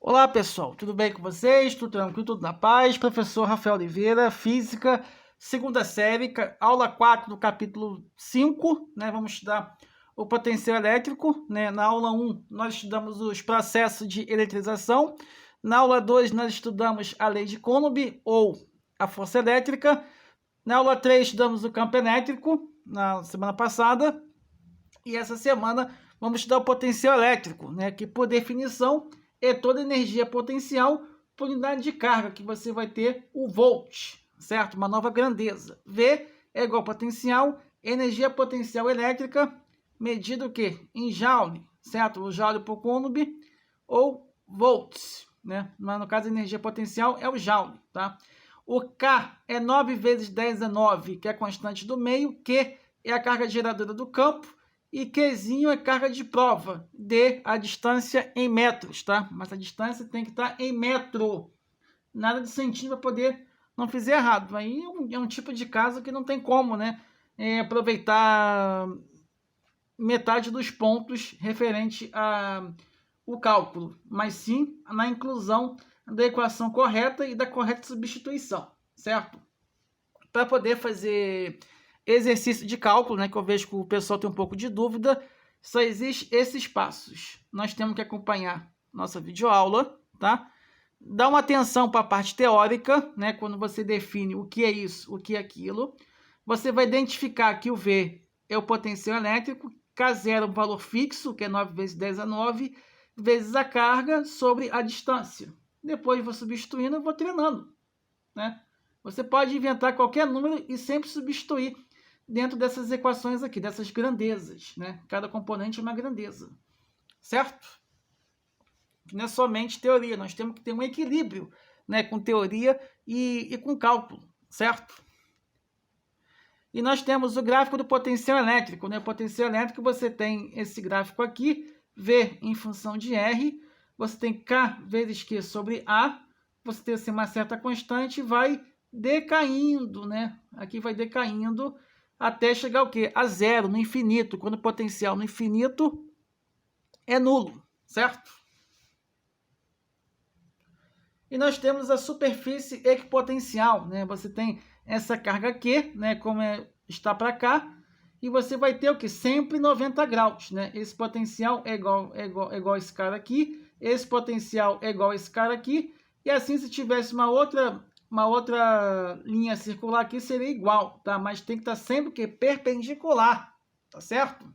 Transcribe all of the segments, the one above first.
Olá pessoal, tudo bem com vocês? Tudo tranquilo, tudo na paz? Professor Rafael Oliveira, Física, segunda série, aula 4 do capítulo 5, né? Vamos estudar o potencial elétrico, né? Na aula 1 nós estudamos os processos de eletrização, na aula 2 nós estudamos a lei de Coulomb ou a força elétrica, na aula 3 estudamos o campo elétrico, na semana passada, e essa semana vamos estudar o potencial elétrico, né? Que por definição é toda energia potencial por unidade de carga, que você vai ter o volt, certo? Uma nova grandeza. V é igual a potencial, energia potencial elétrica, medida o quê? Em joule, certo? O joule por Coulomb ou volts, né? Mas no caso, a energia potencial é o joule, tá? O K é 9 vezes 10 a 9, que é a constante do meio. Q é a carga geradora do campo. E Qzinho é carga de prova, D, a distância em metros, tá? Mas a distância tem que estar em metro. Nada de centímetro para poder não fazer errado. Aí é um tipo de caso que não tem como, né? Aproveitar metade dos pontos referente ao cálculo, mas sim na inclusão da equação correta e da correta substituição, certo? Para poder fazer exercício de cálculo, né, que eu vejo que o pessoal tem um pouco de dúvida, só existem esses passos. Nós temos que acompanhar nossa videoaula, tá? Dá uma atenção para a parte teórica, né, quando você define o que é isso, o que é aquilo. Você vai identificar que o V é o potencial elétrico, K0 é um valor fixo, que é 9 vezes 10 a 9, vezes a carga sobre a distância. Depois vou substituindo, eu vou treinando, né? Você pode inventar qualquer número e sempre substituir dentro dessas equações aqui, dessas grandezas, né? Cada componente é uma grandeza, certo? Não é somente teoria, nós temos que ter um equilíbrio, né, com teoria e com cálculo, certo? E nós temos o gráfico do potencial elétrico, né? O potencial elétrico, você tem esse gráfico aqui, V em função de R, você tem K vezes Q sobre A, você tem assim, uma certa constante e vai decaindo, né? Aqui vai decaindo até chegar o quê? A zero, no infinito, quando o potencial no infinito é nulo, certo? E nós temos a superfície equipotencial, né? Você tem essa carga Q, né? Como está para cá, e você vai ter o que? Sempre 90 graus, né? Esse potencial é igual a esse cara aqui, esse potencial é igual a esse cara aqui, e assim se tivesse uma outra linha circular aqui seria igual, tá? Mas tem que estar sempre que perpendicular, tá certo?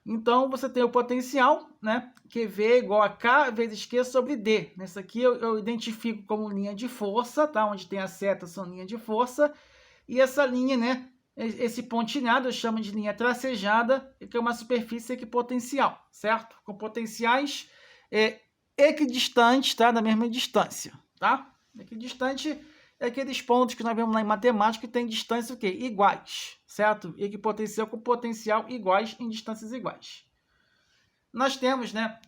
Então, você tem o potencial, né? Que V é igual a K vezes Q sobre D. Nessa aqui eu identifico como linha de força, tá? Onde tem a seta são linha de força. E essa linha, né? Esse pontilhado eu chamo de linha tracejada, que é uma superfície equipotencial, certo? Com potenciais equidistantes, tá? Da mesma distância, tá? Equidistante é aqueles pontos que nós vemos lá em matemática que tem distância o quê? Iguais, certo? Equipotencial com potencial iguais em distâncias iguais. Nós temos, né,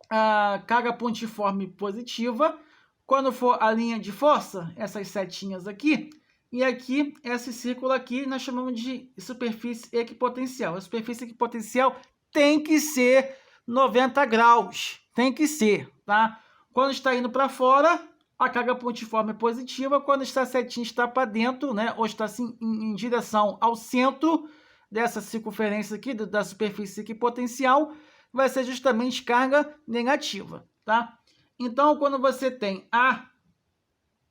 a carga pontiforme positiva. Quando for a linha de força, essas setinhas aqui, e aqui, esse círculo aqui, nós chamamos de superfície equipotencial. A superfície equipotencial tem que ser 90 graus. Tem que ser, tá? Quando está indo para fora, a carga pontiforme é positiva. Quando está setinha, está para dentro, né? Ou está assim, em direção ao centro dessa circunferência aqui, da superfície equipotencial, vai ser justamente carga negativa, tá? Então, quando você tem A,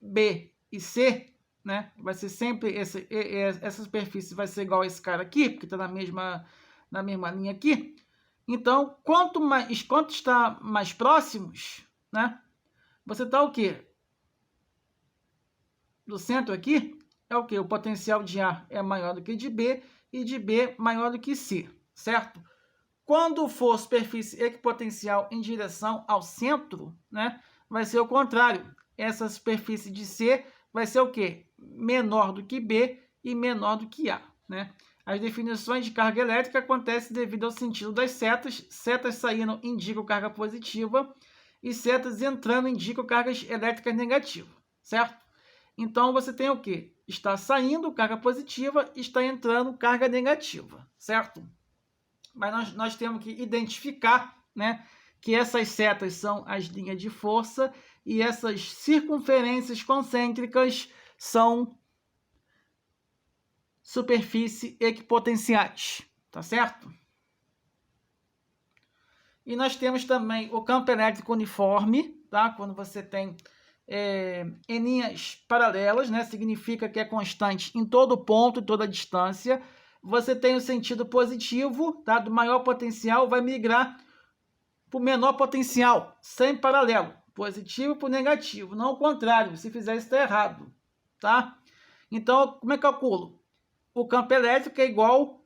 B e C, né? Vai ser sempre essa superfície vai ser igual a esse cara aqui, porque está na mesma linha aqui. Então, quanto está mais próximos, né? Você está o quê? Do centro aqui é o quê? O potencial de A é maior do que de B e de B maior do que C, certo? Quando for superfície equipotencial em direção ao centro, né? Vai ser o contrário. Essa superfície de C vai ser o quê? Menor do que B e menor do que A, né? As definições de carga elétrica acontecem devido ao sentido das setas. Setas saindo indicam carga positiva e setas entrando indicam cargas elétricas negativas, certo? Então, você tem o quê? Está saindo carga positiva, está entrando carga negativa, certo? Mas nós temos que identificar, né, que essas setas são as linhas de força e essas circunferências concêntricas são superfície equipotenciais, tá certo? E nós temos também o campo elétrico uniforme, tá? Quando você tem linhas paralelas, né? Significa que é constante em todo ponto, em toda distância. Você tem o sentido positivo, tá? Do maior potencial vai migrar para o menor potencial, sempre paralelo. Positivo para o negativo, não o contrário. Se fizer isso, está errado, tá? Então, como é que eu calculo? O campo elétrico é igual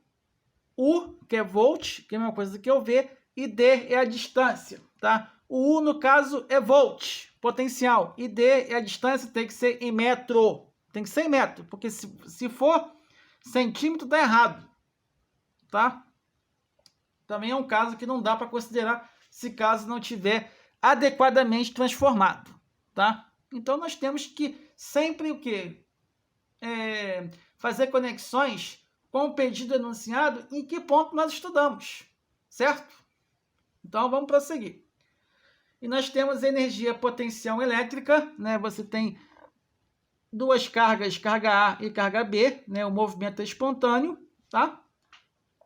U, que é volt, que é a mesma coisa que eu V, e D é a distância, tá? O U, no caso, é volt, potencial, e D é a distância, tem que ser em metro. Tem que ser em metro, porque se for centímetro, tá errado, tá? Também é um caso que não dá para considerar se caso não tiver adequadamente transformado, tá? Então, nós temos que sempre o quê? Fazer conexões com o pedido enunciado em que ponto nós estudamos, certo? Então, vamos prosseguir. E nós temos energia potencial elétrica, né? Você tem duas cargas, carga A e carga B, né? O movimento é espontâneo, tá?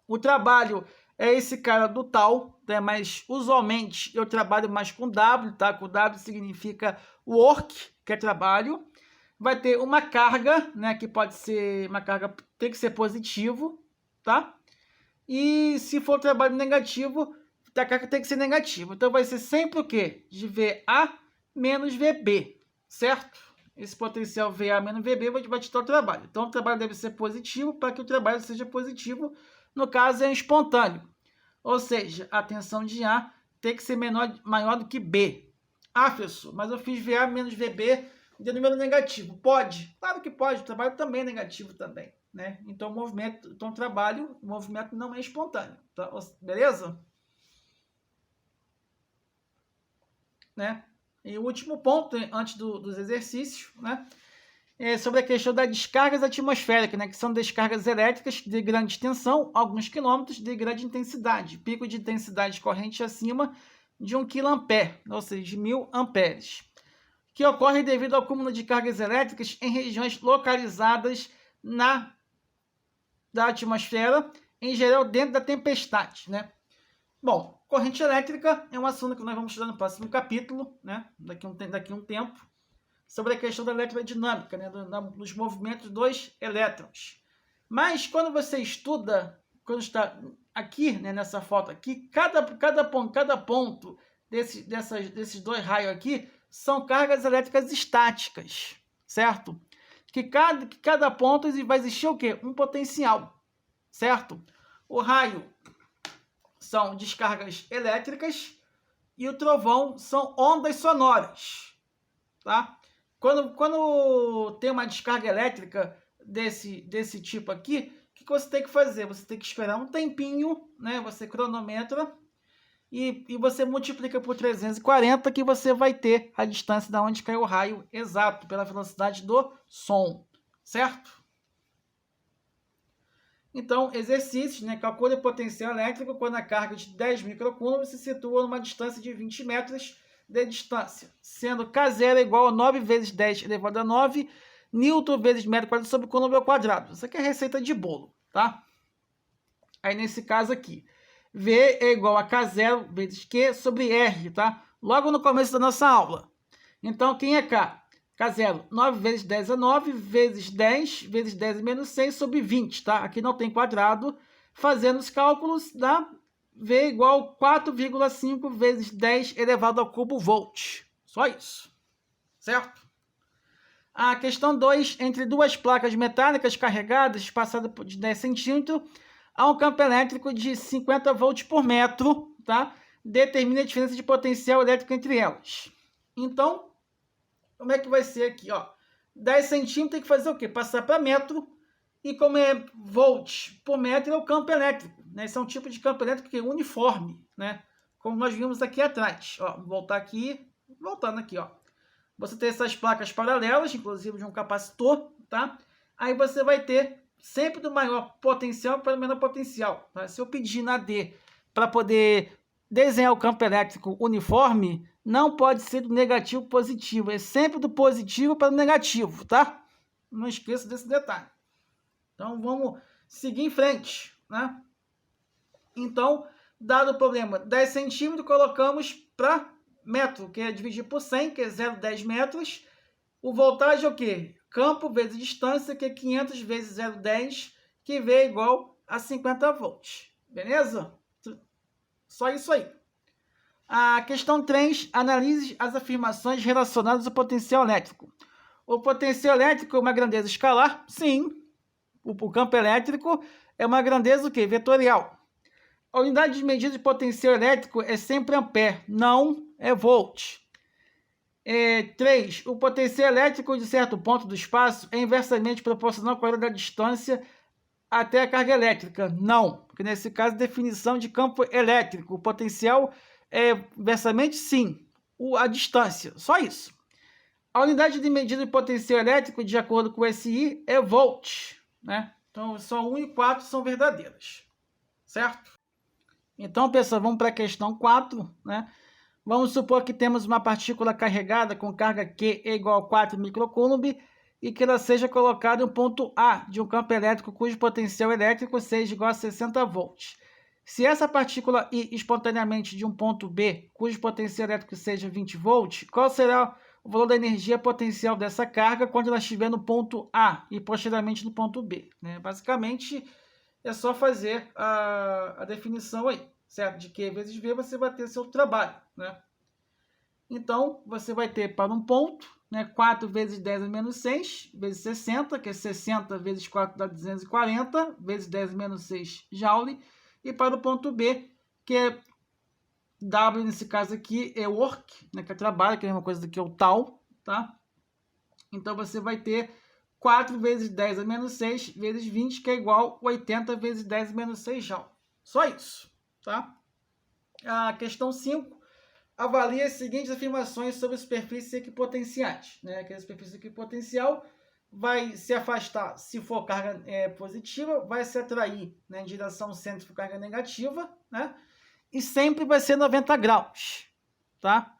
O trabalho é esse cara do tal, né? Mas usualmente eu trabalho mais com W, tá? Com W significa work, que é trabalho. Vai ter uma carga, né? Que pode ser uma carga, tem que ser positivo, tá? E se for trabalho negativo, a carga tem que ser negativa. Então vai ser sempre o quê? De VA menos VB, certo? Esse potencial VA menos VB vai te dar o trabalho. Então o trabalho deve ser positivo para que o trabalho seja positivo. No caso é espontâneo. Ou seja, a tensão de A tem que ser maior do que B. Ah, professor, mas eu fiz VA menos VB de número negativo. Pode? Claro que pode. O trabalho também é negativo também, né? Então o movimento não é espontâneo. Tá? Beleza? Né? E o último ponto, antes dos exercícios, né? É sobre a questão das descargas atmosféricas, né? Que são descargas elétricas de grande extensão, alguns quilômetros, de grande intensidade. Pico de intensidade de corrente acima de 1 kA, ou seja, de 1000 amperes. Que ocorre devido ao acúmulo de cargas elétricas em regiões localizadas da atmosfera, em geral dentro da tempestade, né? Bom, corrente elétrica é um assunto que nós vamos estudar no próximo capítulo, né? Daqui a um tempo, sobre a questão da eletrodinâmica, né? Dos movimentos dos elétrons. Mas quando você estuda, quando está aqui, né, nessa foto aqui, cada ponto desses dois raios aqui são cargas elétricas estáticas, certo? Que cada ponto vai existir o quê? Um potencial, certo? O raio são descargas elétricas e o trovão são ondas sonoras, tá? Quando tem uma descarga elétrica desse tipo aqui, o que você tem que fazer? Você tem que esperar um tempinho, né? Você cronometra e você multiplica por 340 que você vai ter a distância da onde cai o raio exato, pela velocidade do som, certo? Então, exercícios, né? Calcule o potencial elétrico quando a carga de 10 microcoulombs se situa numa distância de 20 metros de distância, sendo K0 igual a 9 vezes 10 elevado a 9 Newton vezes metro quadrado sobre coulomb ao quadrado. Isso aqui é receita de bolo, tá? Aí, nesse caso aqui, V é igual a K0 vezes Q sobre R, tá? Logo no começo da nossa aula. Então, quem é K? K0, 9 vezes 10 é 9, vezes 10 é menos 6 sobre 20, tá? Aqui não tem quadrado. Fazendo os cálculos, dá V igual a 4,5 vezes 10 elevado ao cubo volt. Só isso, certo? A questão 2, entre duas placas metálicas carregadas, espaçadas de 10 centímetros, há um campo elétrico de 50 volts por metro, tá? Determina a diferença de potencial elétrico entre elas. Então, como é que vai ser aqui, ó? 10 centímetros tem que fazer o quê? Passar para metro. E como é volts por metro, é o campo elétrico, né? Esse é um tipo de campo elétrico que é uniforme, né? Como nós vimos aqui atrás. Ó, vou voltar aqui, voltando aqui, ó. Você tem essas placas paralelas, inclusive de um capacitor, tá? Aí você vai ter sempre do maior potencial para o menor potencial, tá? Se eu pedir na D para poder desenhar o campo elétrico uniforme, não pode ser do negativo para o positivo. É sempre do positivo para o negativo, tá? Não esqueça desse detalhe. Então, vamos seguir em frente, né? Então, dado o problema 10 centímetros, colocamos para metro, que é dividir por 100, que é 0,10 metros. O voltagem é o quê? Campo vezes distância, que é 500 vezes 0,10, que vê igual a 50 volts. Beleza? Só isso aí. A questão 3, analise as afirmações relacionadas ao potencial elétrico. O potencial elétrico é uma grandeza escalar? Sim. O campo elétrico é uma grandeza o quê? Vetorial. A unidade de medida de potencial elétrico é sempre ampere, não é volt. 3. O potencial elétrico de certo ponto do espaço é inversamente proporcional com a da distância até a carga elétrica. Não, porque nesse caso, definição de campo elétrico. O potencial é inversamente sim, a distância, só isso. A unidade de medida de potencial elétrico, de acordo com o SI, é volt, né? Então, só 1 e 4 são verdadeiras, certo? Então, pessoal, vamos para a questão 4, né? Vamos supor que temos uma partícula carregada com carga Q é igual a 4 microcoulomb e que ela seja colocada em um ponto A de um campo elétrico cujo potencial elétrico seja igual a 60 volts. Se essa partícula ir espontaneamente de um ponto B, cujo potencial elétrico seja 20 volts, qual será o valor da energia potencial dessa carga quando ela estiver no ponto A e posteriormente no ponto B? Né? Basicamente, é só fazer a definição aí, certo? De Q vezes V você vai ter seu trabalho, né? Então, você vai ter para um ponto, né, 4 vezes 10 menos 6, vezes 60, que é 60 vezes 4 dá 240, vezes 10 menos 6 joule. E para o ponto B, que é W, nesse caso aqui, é work, né, que é trabalho, que é a mesma coisa do que o tal, tá? Então, você vai ter 4 vezes 10 a menos 6, vezes 20, que é igual a 80 vezes 10 menos 6 joule. Só isso, tá? A questão 5. Avalie as seguintes afirmações sobre superfícies equipotenciais. Né? Que a superfície equipotencial vai se afastar se for carga positiva, vai se atrair, né, em direção ao centro for carga negativa, né? E sempre vai ser 90 graus. Tá?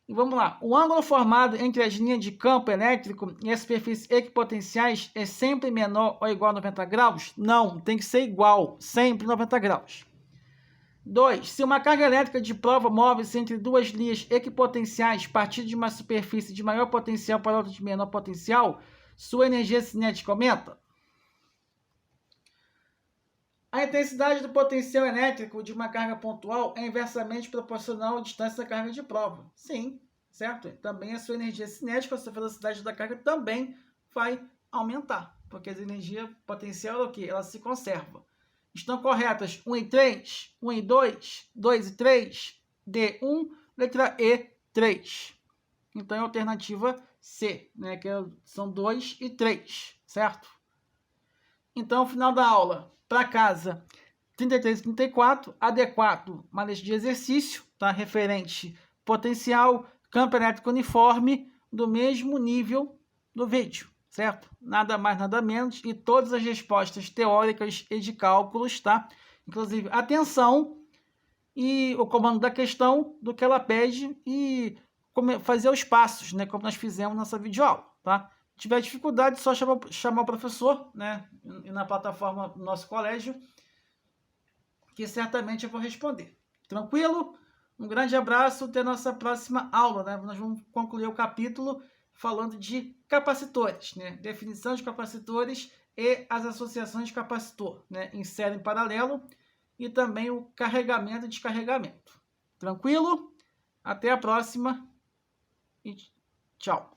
E vamos lá. O ângulo formado entre as linhas de campo elétrico e as superfícies equipotenciais é sempre menor ou igual a 90 graus? Não, tem que ser igual, sempre 90 graus. 2. Se uma carga elétrica de prova move-se entre duas linhas equipotenciais partindo de uma superfície de maior potencial para outra de menor potencial, sua energia cinética aumenta? A intensidade do potencial elétrico de uma carga pontual é inversamente proporcional à distância da carga de prova. Sim, certo? Também a sua energia cinética, a sua velocidade da carga também vai aumentar, porque a energia potencial é o quê? Ela se conserva. Estão corretas 1 e 3, 1 e 2, 2 e 3, D1, letra E, 3. Então, é a alternativa C, né, que são 2 e 3, certo? Então, final da aula, para casa, 33 e 34, AD4, uma lista de exercício, tá? Referente potencial, campo elétrico uniforme, do mesmo nível do vídeo. Certo? Nada mais, nada menos. E todas as respostas teóricas e de cálculos, tá? Inclusive, atenção e o comando da questão do que ela pede e fazer os passos, né? Como nós fizemos nessa videoaula, tá? Se tiver dificuldade, só chamar o professor, né? E na plataforma do nosso colégio, que certamente eu vou responder. Tranquilo? Um grande abraço, até a nossa próxima aula, né? Nós vamos concluir o capítulo falando de capacitores, né? Definição de capacitores e as associações de capacitor, né? Em série em paralelo e também o carregamento e descarregamento. Tranquilo? Até a próxima e tchau.